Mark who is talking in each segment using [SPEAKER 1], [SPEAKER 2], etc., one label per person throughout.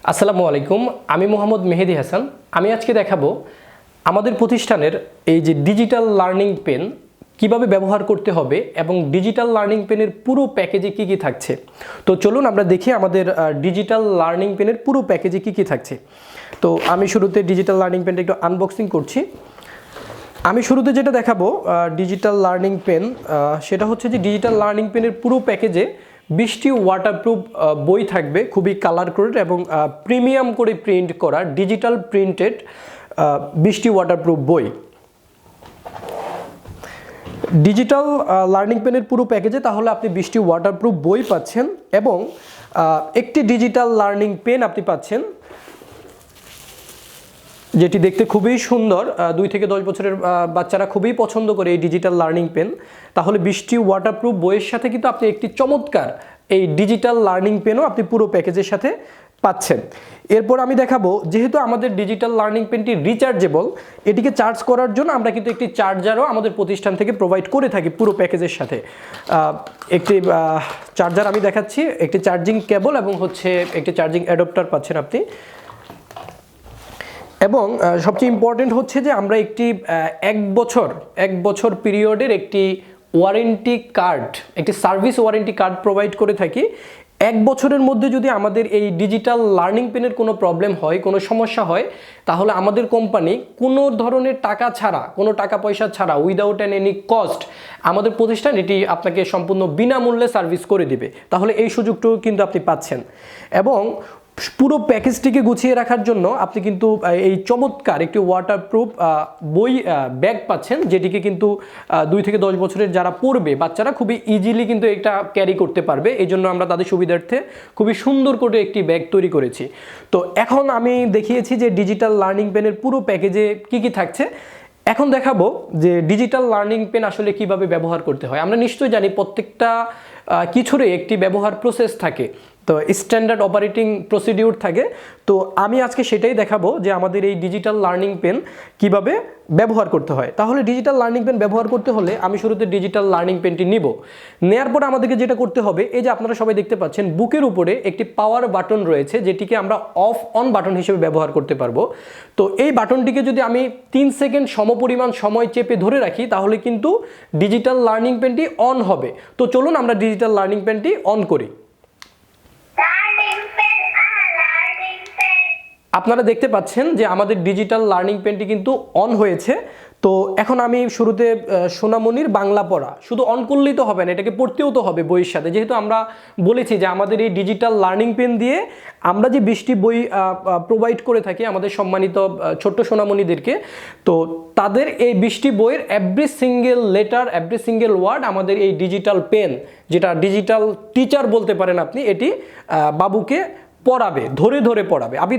[SPEAKER 1] আসসালামু আলাইকুম, আমি মোহাম্মদ মেহেদি হাসান। আমি আজকে দেখাবো আমাদের প্রতিষ্ঠানের এই যে ডিজিটাল লার্নিং পেন কিভাবে ব্যবহার করতে হবে এবং ডিজিটাল লার্নিং পেনের পুরো প্যাকেজে কি কি থাকছে। তো চলুন আমরা দেখি আমাদের ডিজিটাল লার্নিং পেনের পুরো প্যাকেজে কি কি থাকছে। তো আমি শুরুতে ডিজিটাল লার্নিং পেনটা একটু আনবক্সিং করছি। আমি শুরুতে যেটা দেখাবো ডিজিটাল লার্নিং পেন, সেটা হচ্ছে যে ডিজিটাল লার্নিং পেনের পুরো প্যাকেজে 20টি ওয়াটারপ্রুফ বই থাকবে, খুবই কালার কোডেড এবং প্রিমিয়াম করে প্রিন্ট করা ডিজিটাল প্রিন্টেড 20টি ওয়াটারপ্রুফ বই। ডিজিটাল লার্নিং পেনের পুরো প্যাকেজে তাহলে আপনি 20টি ওয়াটারপ্রুফ বই পাচ্ছেন এবং একটি ডিজিটাল লার্নিং পেন আপনি পাচ্ছেন, যেটি দেখতে খুবই সুন্দর। 2 থেকে 10 বছরের বাচ্চারা খুবই পছন্দ করে এই ডিজিটাল লার্নিং পেন। তাহলে 20টি ওয়াটারপ্রুফ বইয়ের সাথে কিন্তু আপনি একটি চমৎকার এই ডিজিটাল লার্নিং পেনও আপনি পুরো প্যাকেজের সাথে পাচ্ছেন। এরপর আমি দেখাবো, যেহেতু আমাদের ডিজিটাল লার্নিং পেনটি রিচার্জেবল, এটিকে চার্জ করার জন্য আমরা কিন্তু একটি চার্জারও আমাদের প্রতিষ্ঠান থেকে প্রোভাইড করে থাকি পুরো প্যাকেজের সাথে। একটি চার্জার আমি দেখাচ্ছি, একটি চার্জিং কেবল এবং হচ্ছে একটি চার্জিং অ্যাডাপ্টার পাচ্ছেন আপনি। এবং সবচেয়ে ইম্পর্টেন্ট হচ্ছে যে আমরা একটি এক বছর পিরিয়ডের একটি ওয়ারেন্টি কার্ড, একটি সার্ভিস ওয়ারেন্টি কার্ড প্রোভাইড করে থাকি। 1 বছরের মধ্যে যদি আমাদের এই ডিজিটাল লার্নিং পেনের কোনো প্রবলেম হয়, কোনো সমস্যা হয়, তাহলে আমাদের কোম্পানি কোনো ধরনের টাকা ছাড়া, কোনো টাকা পয়সা ছাড়া, উইদাউট এনি কস্ট আমাদের প্রতিষ্ঠান এটি আপনাকে সম্পূর্ণ বিনামূল্যে সার্ভিস করে দিবে। তাহলে এই সুযোগটাও কিন্তু আপনি পাচ্ছেন। এবং পুরো প্যাকেজটিকে গুছিয়ে রাখার জন্য আপনি কিন্তু এই চমৎকার একটি ওয়াটারপ্রুফ বই ব্যাগ পাচ্ছেন, যেটিকে কিন্তু 2 থেকে 10 বছরের যারা পড়বে বাচ্চারা খুবই ইজিলি কিন্তু এটা ক্যারি করতে পারবে। এই জন্য আমরা তাদের সুবিধার্থে খুবই সুন্দর করে একটি ব্যাগ তৈরি করেছি। তো এখন আমি দেখিয়েছি যে ডিজিটাল লার্নিং পেনের পুরো প্যাকেজে কি কি থাকছে। এখন দেখাবো যে ডিজিটাল লার্নিং পেন আসলে কিভাবে ব্যবহার করতে হয়। আমরা নিশ্চয়ই জানি প্রত্যেকটা কিছুরই একটি ব্যবহার প্রসেস থাকে, তো স্ট্যান্ডার্ড অপারেটিং প্রসিডিউর থাকে। তো আমি আজকে সেটাই দেখাবো যে আমাদের এই ডিজিটাল লার্নিং পেন কিভাবে ব্যবহার করতে হয়। তাহলে ডিজিটাল লার্নিং পেন ব্যবহার করতে হলে আমি শুরুতে ডিজিটাল লার্নিং পেনটি নিব। নেয়ার পর আমাদেরকে যেটা করতে হবে, এই যে আপনারা সবাই দেখতে পাচ্ছেন বুকের উপরে একটি পাওয়ার বাটন রয়েছে, যেটিকে আমরা অফ অন বাটন হিসেবে ব্যবহার করতে পারবো। তো এই বাটনটিকে যদি আমি 3 সেকেন্ড সমপরিমাণ সময় চেপে ধরে রাখি, তাহলে কিন্তু ডিজিটাল লার্নিং পেনটি অন হবে। তো চলুন আমরা ডিজিটাল লার্নিং পেনটি অন করি। আপনারা দেখতে পাচ্ছেন যে আমাদের ডিজিটাল লার্নিং পেনটি কিন্তু অন হয়েছে। তো এখন আমি শুরুতে সোনামণির বাংলা পড়া শুধু অন করলেই তো হবে না, এটাকে পড়তেও তো হবে বইয়ের সাথে। যেহেতু আমরা বলেছি যে আমাদের এই ডিজিটাল লার্নিং পেন দিয়ে আমরা যে 20টি বই প্রোভাইড করে থাকি আমাদের সম্মানিত ছোট্ট সোনামণিদেরকে, তো তাদের এই 20টি বইয়ের every single letter, every single word আমাদের এই ডিজিটাল পেন, যেটা ডিজিটাল টিচার বলতে পারেন আপনি, এটি বাবুকে পড়াবে, ধরে ধরে পড়াবে। আপনি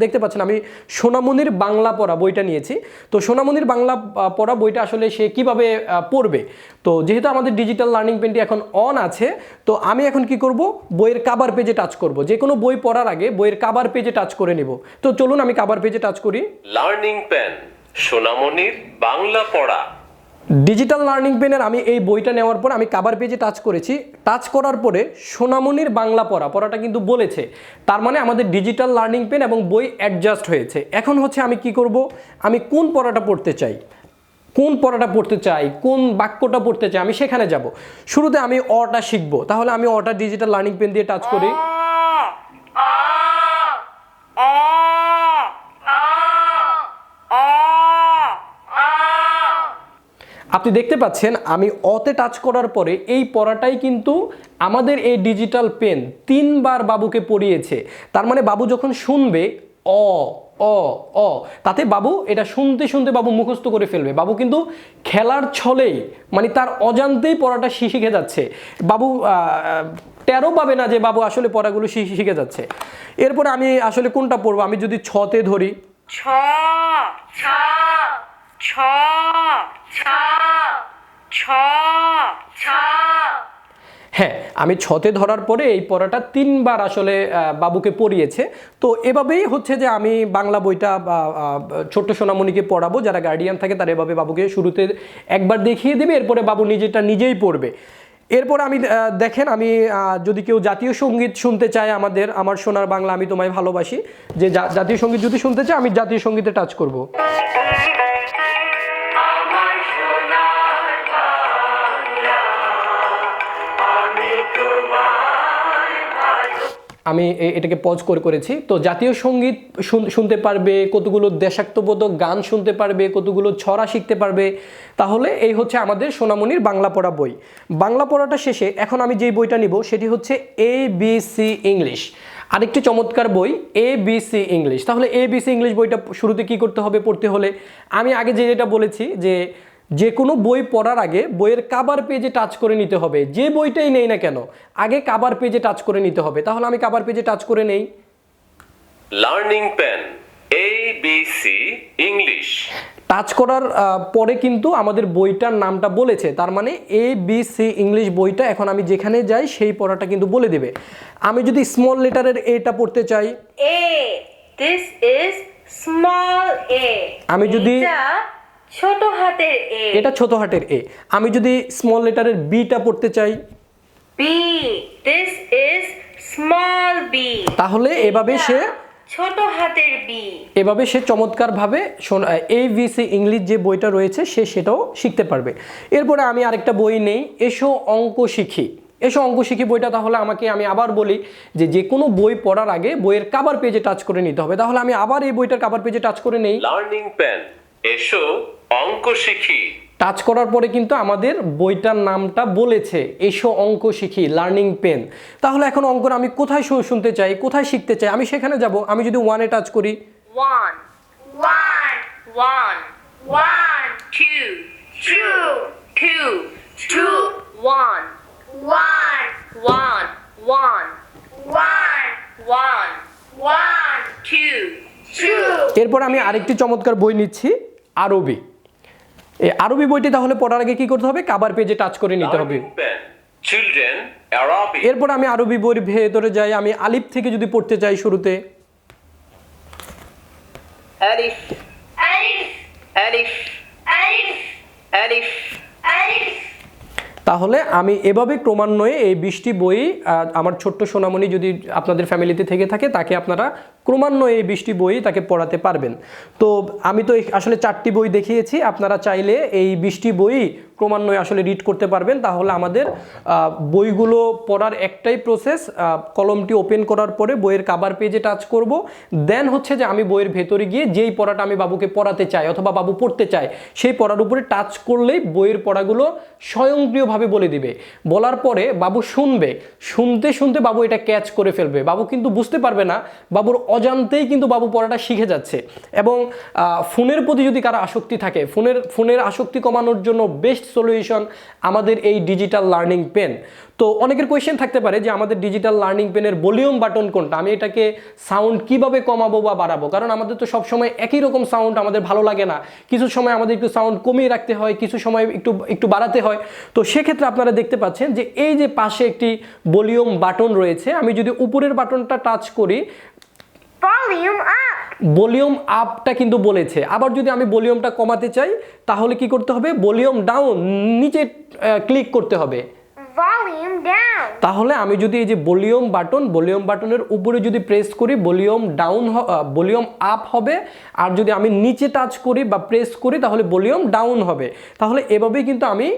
[SPEAKER 1] দেখতে পাচ্ছেন আমি সোনামণির বাংলা পড়া বইটা নিয়েছি। তো সোনামণির বাংলা পড়া বইটা আসলে সে কিভাবে পড়বে, তো যেহেতু আমাদের ডিজিটাল লার্নিং পেনটি এখন অন আছে, তো আমি এখন কি করব, বইয়ের কাভার পেজে টাচ করব। যে কোনো বই পড়ার আগে বইয়ের কাভার পেজে টাচ করে নিব। তো চলুন আমি কাভার পেজে টাচ করি।
[SPEAKER 2] লার্নিং পেন সোনামণির বাংলা পড়া।
[SPEAKER 1] ডিজিটাল লার্নিং পেনের আমি এই বইটা নেওয়ার পর আমি কাভার পেজে টাচ করেছি। টাচ করার পরে সোনামণির বাংলা পড়াটা কিন্তু বলেছে, তার মানে আমাদের ডিজিটাল লার্নিং পেন এবং বই অ্যাডজাস্ট হয়েছে। এখন হচ্ছে আমি কি করব, আমি কোন পড়াটা পড়তে চাই, কোন বাক্যটা পড়তে চাই, আমি সেখানে যাব। শুরুতে আমি অটা শিখবো, তাহলে আমি অটা ডিজিটাল লার্নিং পেন দিয়ে টাচ করি। আপনি দেখতে পাচ্ছেন আমি অতে টাচ করার পরে এই পড়াটাই কিন্তু আমাদের এই ডিজিটাল পেন 3 বার বাবুকে পড়িয়েছে। তার মানে বাবু যখন শুনবে অ অ অ, তাতে বাবু এটা শুনতে শুনতে বাবু মুখস্থ করে ফেলবে। বাবু কিন্তু খেলার ছলেই, মানে তার অজান্তেই পড়াটা শিখে যাচ্ছে। বাবু টেরও পাবে না যে বাবু আসলে পড়াগুলো শিখে যাচ্ছে। এরপরে আমি আসলে কোনটা পড়বো, আমি যদি ছতে ধরি,
[SPEAKER 3] ছ ছ ছ ছ ছ ছ।
[SPEAKER 1] হ্যাঁ, আমি ছতে ধরার পরে এই পড়াটা 3 বার আসলে বাবুকে পড়িয়েছে। তো এভাবেই হচ্ছে যে আমি বাংলা বইটা ছোট্ট সোনামণিকে পড়াবো। যারা গার্ডিয়ান থাকে তারা এভাবে বাবুকে শুরুতে একবার দেখিয়ে দেবে, এরপরে বাবু নিজেটা নিজেই পড়বে। এরপর আমি দেখেন আমি যদি কেউ জাতীয় সঙ্গীত শুনতে চায় আমার সোনার বাংলা আমি তোমায় ভালোবাসি, যে জাতীয় সঙ্গীত যদি শুনতে চায় আমি জাতীয় সঙ্গীতে টাচ করব। আমি এটাকে পজ করেছি। তো জাতীয় সঙ্গীত শুনতে পারবে, কতগুলো দেশাত্মবোধক গান শুনতে পারবে, কতগুলো ছড়া শিখতে পারবে। তাহলে এই হচ্ছে আমাদের সোনামণির বাংলা পড়া বই। বাংলা পড়াটা শেষে এখন আমি যেই বইটা নিব সেটি হচ্ছে ABC ইংলিশ, আরেকটি চমৎকার বই ABC ইংলিশ। তাহলে ABC ইংলিশ বইটা শুরুতে কি করতে হবে পড়তে হলে, আমি আগে যেটা বলেছি যে কোনো বই পড়ার আগে বইয়ের কাভার পেজে টাচ করে নিতে হবে। যে বইটাই নেই না কেন আগে কাভার পেজে টাচ করে নিতে হবে। তাহলে আমি কাভার পেজে টাচ করে নেই।
[SPEAKER 2] Learning pen ABC English.
[SPEAKER 1] Touch করার পরে কিন্তু আমাদের বইটার নামটা বলেছে, তার মানে ABC ইংলিশ বইটা এখন আমি যেখানে যাই সেই পড়াটা কিন্তু বলে দেবে। আমি যদি স্মল লেটারের এটা পড়তে চাই,
[SPEAKER 3] A, this is small a।
[SPEAKER 1] আমি যদি
[SPEAKER 3] এটা ছোট হাতের A।
[SPEAKER 1] এটা ছোট হাতের এ। আমি যদি স্মল লেটারের বিটা পড়তে চাই,
[SPEAKER 3] B, this is small b।
[SPEAKER 1] তাহলে এভাবে
[SPEAKER 3] এটা
[SPEAKER 1] সে
[SPEAKER 3] ছোট হাতের B।
[SPEAKER 1] এভাবে সে চমৎকারভাবে ABC ইংলিশ যে বইটা রয়েছে সেটাও শিখতে পারবে। এরপরে আমি আরেকটা বই নেই, এসো অঙ্ক শিখি। এসো অঙ্ক শিখি বইটা, তাহলে আমি আবার বলি যে কোনো বই পড়ার আগে বইয়ের কাভার পেজে টাচ করে নিতে হবে। তাহলে আমি আবার এই বইটার কাভার পেজে টাচ করে নেই।
[SPEAKER 2] লার্নিং পেন এসো অঙ্ক শিখি।
[SPEAKER 1] টাচ করার পরে কিন্তু আমাদের বইটার নামটা বলেছে, এসো অঙ্ক শিখি লার্নিং পেন। তাহলে এখন অঙ্কটা আমি কোথায় শুনতে চাই, কোথায় শিখতে চাই, আমি সেখানে যাব। আমি যদি 1-এ টাচ করি,
[SPEAKER 3] 1, 1, 1, 1, 2, 2, 2, 2, 1, 1, 1, 1, 1, 1, 1, 2, 2।
[SPEAKER 1] এরপর আমি আরেকটি চমৎকার বই নিচ্ছি, আরবি। এই আরবি বইটি তাহলে পড়ার আগে কি করতে হবে, কাভার পেজে টাচ করে নিতে হবে।
[SPEAKER 2] Learning pen children Arabic.
[SPEAKER 1] এরপর আমি আরবি বইয়ের ভেতরে যাই, আমি আলিফ থেকে যদি পড়তে চাই শুরুতে,
[SPEAKER 4] ألف
[SPEAKER 3] ألف
[SPEAKER 4] ألف
[SPEAKER 3] ألف
[SPEAKER 4] ألف
[SPEAKER 3] ألف।
[SPEAKER 1] তাহলে আমি এভাবে ক্রমান্বয়ে এই 20টি বই আমার ছোট্ট সোনামণি যদি আপনাদের ফ্যামিলিতে থেকে থাকে তাকে আপনারা ক্রমান্বয়ে এই 20টি বই তাকে পড়াতে পারবেন। তো আমি তো আসলে 4টি বই দেখিয়েছি, আপনারা চাইলে এই 20টি বই ক্রমান্বয়ে আসলে রিড করতে পারবেন। তাহলে আমাদের বইগুলো পড়ার একটাই প্রসেস, কলমটি ওপেন করার পরে বইয়ের কাভার পেজে টাচ করব, দেন হচ্ছে যে আমি বইয়ের ভেতরে গিয়ে যেই পড়াটা আমি বাবুকে পড়াতে চাই অথবা বাবু পড়তে চায় সেই পড়ার উপরে টাচ করলেই বইয়ের পড়াগুলো স্বয়ংক্রিয়ভাবে বলে দিবে। বলার পরে বাবু শুনতে শুনতে বাবু এটা ক্যাচ করে ফেলবে, বাবু কিন্তু বুঝতে পারবে না, বাবুর অজান্তেই কিন্তু বাবু পড়াটা শিখে যাচ্ছে। এবং ফোনের প্রতি যদি কারো আসক্তি থাকে, ফোনের আসক্তি কমানোর জন্য বেস্ট সলিউশন আমাদের এই ডিজিটাল লার্নিং পেন। তো অনেকের কোয়েশ্চেন থাকতে পারে যে আমাদের ডিজিটাল লার্নিং পেনের ভলিউম বাটন কোনটা, আমি এটাকে সাউন্ড কিভাবে কমাবো বা বাড়াবো, কারণ আমাদের তো সবসময় একই রকম সাউন্ড আমাদের ভালো লাগে না, কিছু সময় আমাদের একটু সাউন্ড কমিয়ে রাখতে হয়, কিছু সময় একটু বাড়াতে হয়। তো সেক্ষেত্রে আপনারা দেখতে পাচ্ছেন যে এই যে পাশে একটি ভলিউম বাটন রয়েছে, আমি যদি উপরের বাটনটা টাচ করি,
[SPEAKER 3] Volume up।
[SPEAKER 1] ভলিউম আপটা কিন্তু বলেছে। আবার যদি আমি ভলিউমটা কমাতে চাই তাহলে কি করতে হবে, ভলিউম ডাউন নিচে ক্লিক করতে হবে।
[SPEAKER 3] Volume down।
[SPEAKER 1] তাহলে আমি যদি এই যে ভলিউম বাটনের উপরে যদি প্রেস করি ভলিউম আপ হবে, আর যদি আমি নিচে টাচ করি বা প্রেস করি তাহলে ভলিউম ডাউন হবে। তাহলে এভাবেই কিন্তু আমি